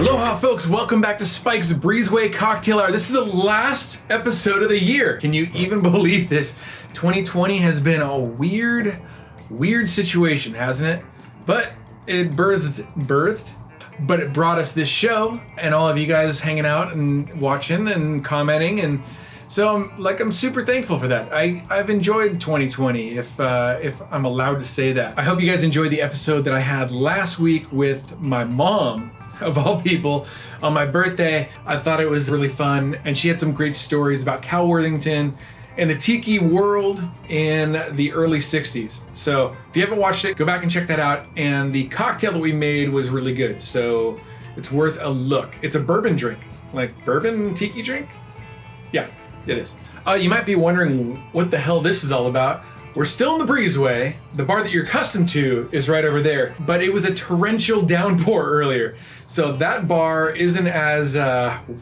Aloha folks, welcome back to Spike's Breezeway Cocktail Hour. This is the last episode of the year. Can you even believe this? 2020 has been a weird situation, hasn't it? But it but it brought us this show and all of you guys hanging out and watching and commenting, and so I'm super thankful for that. I've enjoyed 2020, if I'm allowed to say that. I hope you guys enjoyed the episode that I had last week with my mom, of all people, on my birthday. I thought it was really fun, and she had some great stories about Cal Worthington and the tiki world in the early 60s. So if you haven't watched it, go back and check that out. And the cocktail that we made was really good, so it's worth a look. It's a bourbon drink, like bourbon tiki drink? Yeah, it is. You might be wondering what the hell this is all about. We're still in the Breezeway. The bar that you're accustomed to is right over there, but it was a torrential downpour earlier. So that bar isn't as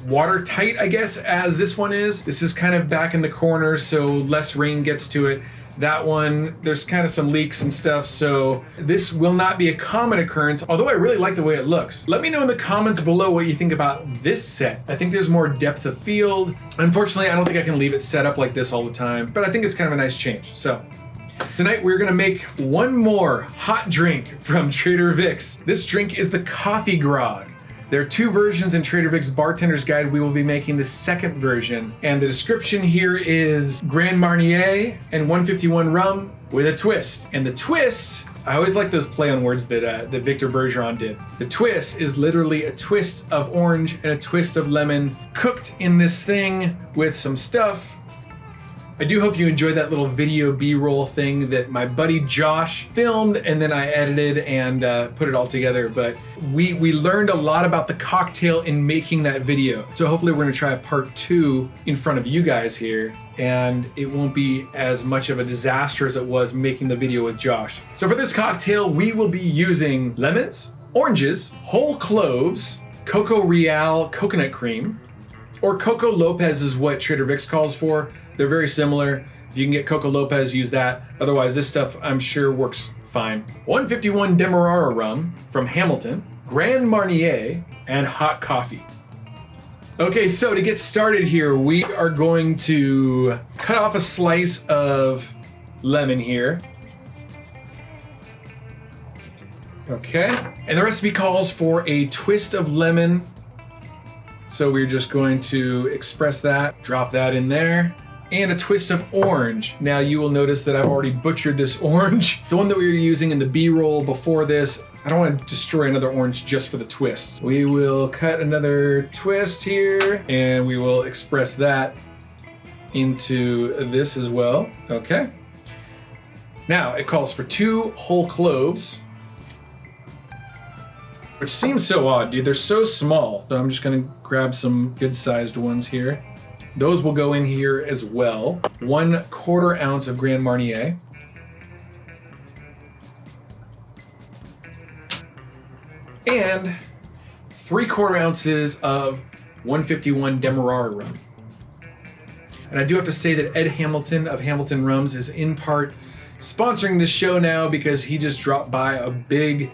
watertight, I guess, as this one is. This is kind of back in the corner, so less rain gets to it. That one, there's kind of some leaks and stuff, so this will not be a common occurrence, although I really like the way it looks. Let me know in the comments below what you think about this set. I think there's more depth of field. Unfortunately, I don't think I can leave it set up like this all the time, but I think it's kind of a nice change. So tonight we're gonna make one more hot drink from Trader Vic's. This drink is the Coffee Grog. There are two versions in Trader Vic's Bartender's Guide. We will be making the second version. And the description here is Grand Marnier and 151 rum with a twist. And the twist, I always like those play on words that Victor Bergeron did. The twist is literally a twist of orange and a twist of lemon cooked in this thing with some stuff. I do hope you enjoyed that little video B-roll thing that my buddy Josh filmed, and then I edited and put it all together. But we learned a lot about the cocktail in making that video. So hopefully we're gonna try a part 2 in front of you guys here, and it won't be as much of a disaster as it was making the video with Josh. So for this cocktail, we will be using lemons, oranges, whole cloves, Coco Real coconut cream, or Coco Lopez is what Trader Vic's calls for. They're very similar. If you can get Coco Lopez, use that. Otherwise, this stuff I'm sure works fine. 151 Demerara rum from Hamilton, Grand Marnier, and hot coffee. Okay, so to get started here, we are going to cut off a slice of lemon here. Okay, and the recipe calls for a twist of lemon. So we're just going to express that, drop that in there. And a twist of orange. Now you will notice that I've already butchered this orange. The one that we were using in the B-roll before this, I don't want to destroy another orange just for the twist. We will cut another twist here, and we will express that into this as well. Okay. Now it calls for 2 whole cloves, which seems so odd, dude. They're so small. So I'm just gonna grab some good-sized ones here. Those will go in here as well. 1/4 ounce of Grand Marnier. And 3/4 ounces of 151 Demerara rum. And I do have to say that Ed Hamilton of Hamilton Rums is in part sponsoring this show now, because he just dropped by a big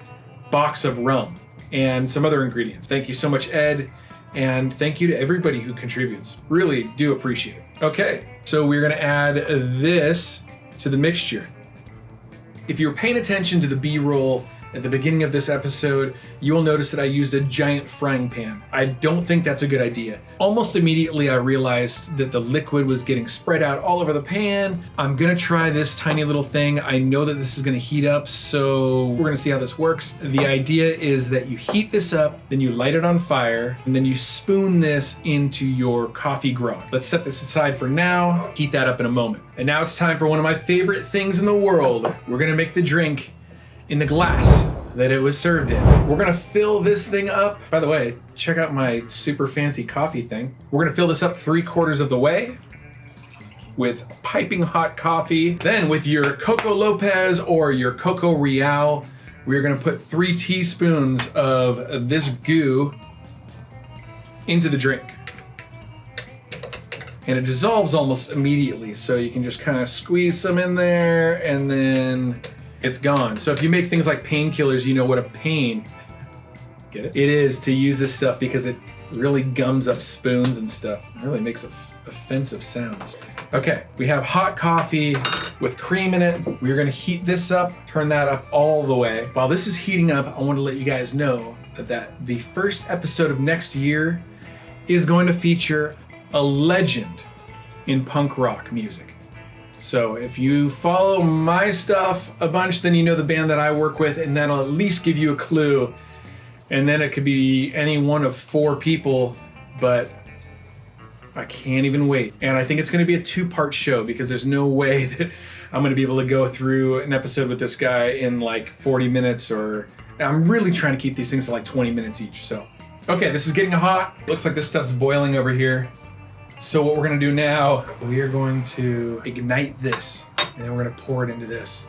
box of rum and some other ingredients. Thank you so much, Ed. And thank you to everybody who contributes. Really do appreciate it. Okay, so we're gonna add this to the mixture. If you're paying attention to the B-roll at the beginning of this episode, you will notice that I used a giant frying pan. I don't think that's a good idea. Almost immediately I realized that the liquid was getting spread out all over the pan. I'm gonna try this tiny little thing. I know that this is gonna heat up, so we're gonna see how this works. The idea is that you heat this up, then you light it on fire, and then you spoon this into your coffee grog. Let's set this aside for now, heat that up in a moment. And now it's time for one of my favorite things in the world. We're gonna make the drink in the glass that it was served in. We're gonna fill this thing up. By the way, check out my super fancy coffee thing. We're gonna fill this up 3/4 of the way with piping hot coffee. Then with your Coco Lopez or your Coco Real, we're gonna put 3 teaspoons of this goo into the drink. And it dissolves almost immediately, so you can just kind of squeeze some in there and then it's gone. So if you make things like painkillers, you know what a pain Get it? It is to use this stuff because it really gums up spoons and stuff. It really makes offensive sounds. Okay, we have hot coffee with cream in it. We're gonna heat this up, turn that up all the way. While this is heating up, I want to let you guys know that the first episode of next year is going to feature a legend in punk rock music. So if you follow my stuff a bunch, then you know the band that I work with, and that'll at least give you a clue. And then it could be any one of 4 people, but I can't even wait. And I think it's gonna be a 2-part show because there's no way that I'm gonna be able to go through an episode with this guy in like 40 minutes I'm really trying to keep these things to like 20 minutes each, so. Okay, this is getting hot. Looks like this stuff's boiling over here. So what we're gonna do now, we are going to ignite this and then we're gonna pour it into this.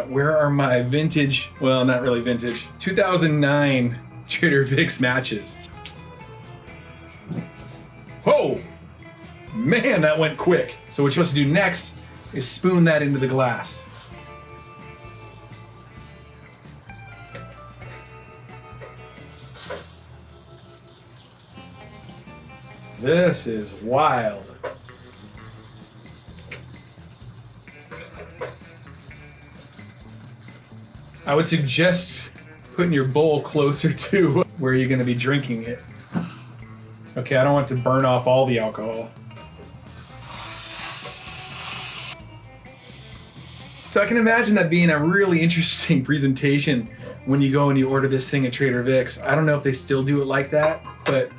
Where are my vintage, well, not really vintage, 2009 Trader Vic's matches? Whoa, man, that went quick. So what you're supposed to do next is spoon that into the glass. This is wild. I would suggest putting your bowl closer to where you're gonna be drinking it. Okay, I don't want to burn off all the alcohol. So I can imagine that being a really interesting presentation when you go and you order this thing at Trader Vic's. I don't know if they still do it like that, but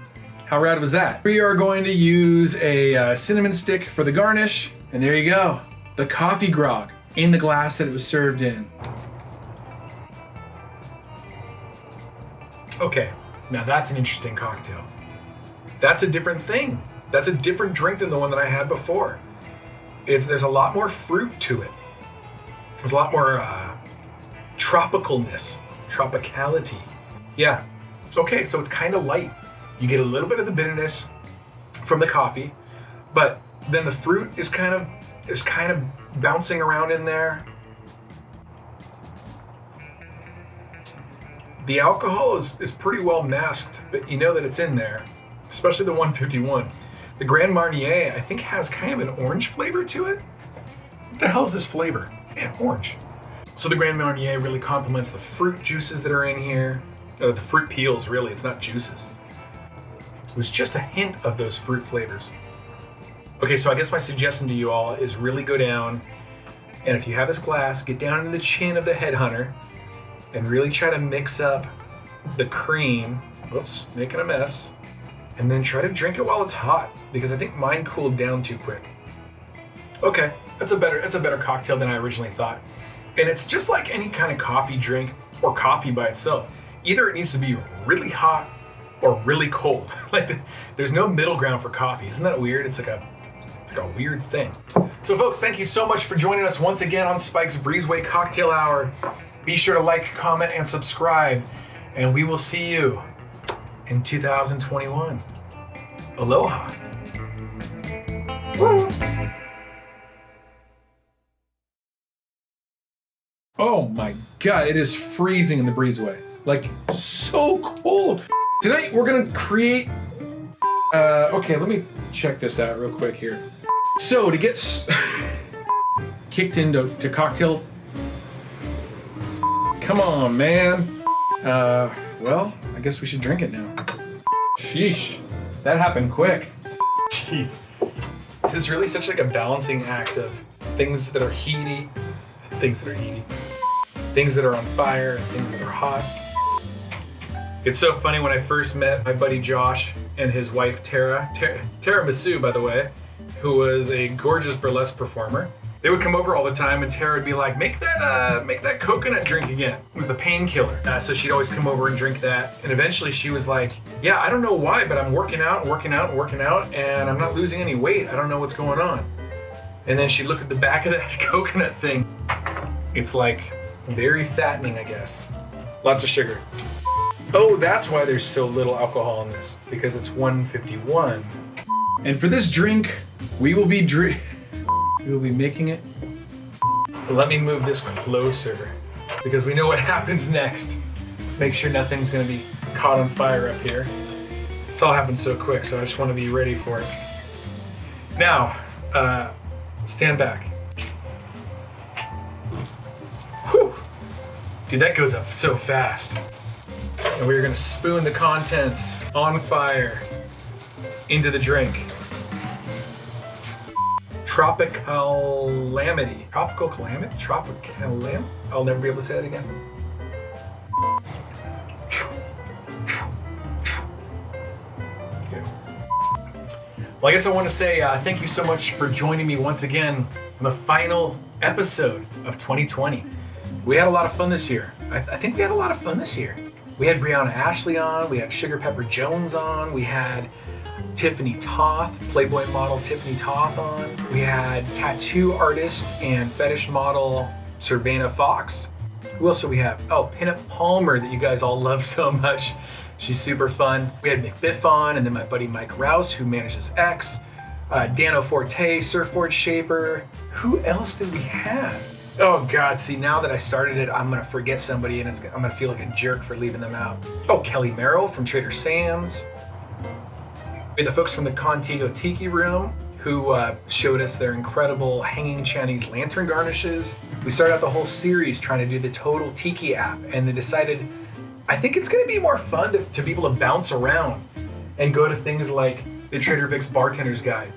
how rad was that? We are going to use a cinnamon stick for the garnish, and there you go. The coffee grog in the glass that it was served in. Okay, now that's an interesting cocktail. That's a different thing. That's a different drink than the one that I had before. There's a lot more fruit to it. There's a lot more tropicalness, tropicality. Yeah, okay, so it's kind of light. You get a little bit of the bitterness from the coffee, but then the fruit is kind of bouncing around in there. The alcohol is pretty well masked, but you know that it's in there, especially the 151. The Grand Marnier, I think, has kind of an orange flavor to it. What the hell is this flavor? Man, orange. So the Grand Marnier really complements the fruit juices that are in here. The fruit peels, really, it's not juices. It was just a hint of those fruit flavors. Okay, so I guess my suggestion to you all is really go down, and if you have this glass, get down into the chin of the headhunter and really try to mix up the cream. Whoops, making a mess. And then try to drink it while it's hot, because I think mine cooled down too quick. Okay, that's a better cocktail than I originally thought. And it's just like any kind of coffee drink or coffee by itself. Either it needs to be really hot or really cold. Like there's no middle ground for coffee. Isn't that weird? It's like a weird thing. So folks, thank you so much for joining us once again on Spike's Breezeway Cocktail Hour. Be sure to like, comment, and subscribe, and we will see you in 2021. Aloha. Woo. Oh my God, it is freezing in the Breezeway. Like, so cold. Tonight, we're gonna create, okay, let me check this out real quick here. So, to get kicked into cocktail, come on, man. Well, I guess we should drink it now. Sheesh, that happened quick. Jeez. This is really such like a balancing act of things that are heaty, things that are on fire, and things that are hot. It's so funny, when I first met my buddy Josh and his wife Tara Masu, by the way, who was a gorgeous burlesque performer. They would come over all the time, and Tara would be like, make that coconut drink again. It was the painkiller. So she'd always come over and drink that. And eventually she was like, yeah, I don't know why, but I'm working out, and I'm not losing any weight. I don't know what's going on. And then she looked at the back of that coconut thing. It's like very fattening, I guess. Lots of sugar. Oh, that's why there's so little alcohol in this, because it's 151. And for this drink, we will be making it. Let me move this closer, because we know what happens next. Make sure nothing's gonna be caught on fire up here. This all happened so quick, so I just want to be ready for it. Now, stand back. Whew. Dude, that goes up so fast. And we're gonna spoon the contents on fire into the drink. Tropical calamity. I'll never be able to say that again. Well, I guess I want to say thank you so much for joining me once again on the final episode of 2020. We had a lot of fun this year. I think we had a lot of fun this year. We had Brianna Ashley on, we had Sugar Pepper Jones on, we had Tiffany Toth, Playboy model Tiffany Toth on, we had tattoo artist and fetish model Servana Fox. Who else do we have? Oh, Pinup Palmer that you guys all love so much. She's super fun. We had McBiff on, and then my buddy Mike Rouse, who manages X. Dano Forte, surfboard shaper. Who else did we have? Oh God, see, now that I started it, I'm gonna forget somebody and I'm gonna feel like a jerk for leaving them out. Oh, Kelly Merrill from Trader Sam's. We had the folks from the Contigo Tiki Room who showed us their incredible hanging Chinese lantern garnishes. We started out the whole series trying to do the Total Tiki app, and they decided, I think it's gonna be more fun to be able to bounce around and go to things like the Trader Vic's Bartender's Guide.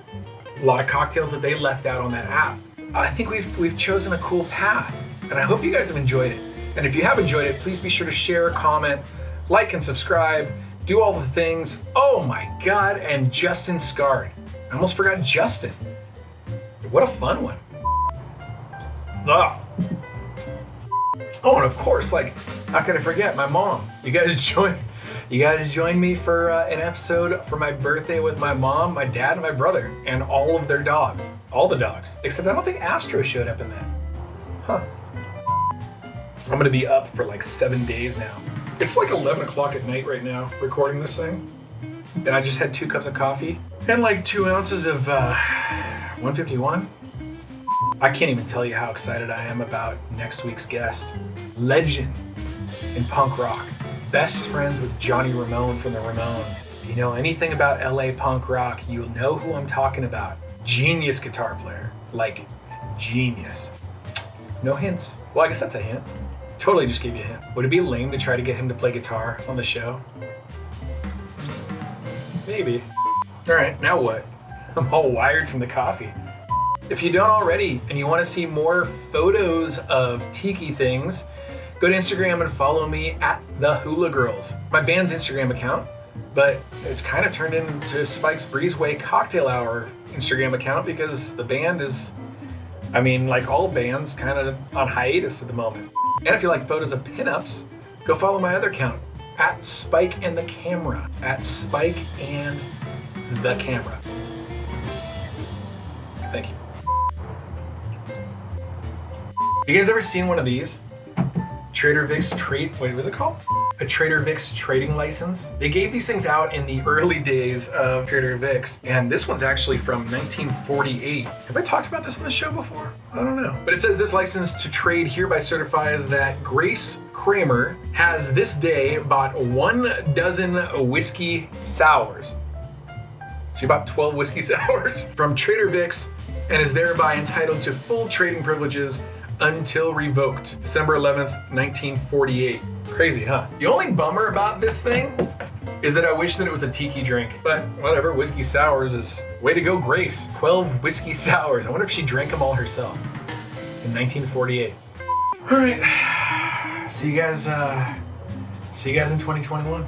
A lot of cocktails that they left out on that app. I think we've chosen a cool path, and I hope you guys have enjoyed it. And if you have enjoyed it, please be sure to share, comment, like, and subscribe. Do all the things. Oh my God, and Justin Scard. I almost forgot Justin. What a fun one. Ah. Oh, and of course, like, how can I forget my mom? You guys joined me for an episode for my birthday with my mom, my dad, and my brother, and all of their dogs. All the dogs. Except I don't think Astro showed up in that. Huh. I'm gonna be up for like 7 days now. It's like 11 o'clock at night right now, recording this thing. And I just had 2 cups of coffee and like 2 ounces of 151. I can't even tell you how excited I am about next week's guest. Legend in punk rock. Best friends with Johnny Ramone from the Ramones. If you know anything about LA punk rock, you'll know who I'm talking about. Genius guitar player. Like, genius. No hints. Well, I guess that's a hint. Totally just gave you a hint. Would it be lame to try to get him to play guitar on the show? Maybe. All right, now what? I'm all wired from the coffee. If you don't already and you want to see more photos of tiki things, go to Instagram and follow me at The Hula Girls, my band's Instagram account, but it's kind of turned into Spike's Breezeway Cocktail Hour Instagram account because the band is, I mean, like all bands, kind of on hiatus at the moment. And if you like photos of pinups, go follow my other account at Spike and the Camera, at Spike and the Camera. Thank you. You guys ever seen one of these? Trader Vic's what was it called? A Trader Vic's trading license. They gave these things out in the early days of Trader Vic's, and this one's actually from 1948. Have I talked about this on the show before? I don't know. But it says this license to trade hereby certifies that Grace Kramer has this day bought 1 dozen whiskey sours. She bought 12 whiskey sours from Trader Vic's and is thereby entitled to full trading privileges until revoked. December 11th, 1948. Crazy, huh? The only bummer about this thing is that I wish that it was a tiki drink, but whatever, whiskey sours is, way to go, Grace. 12 whiskey sours. I wonder if she drank them all herself in 1948. All right, see you guys in 2021.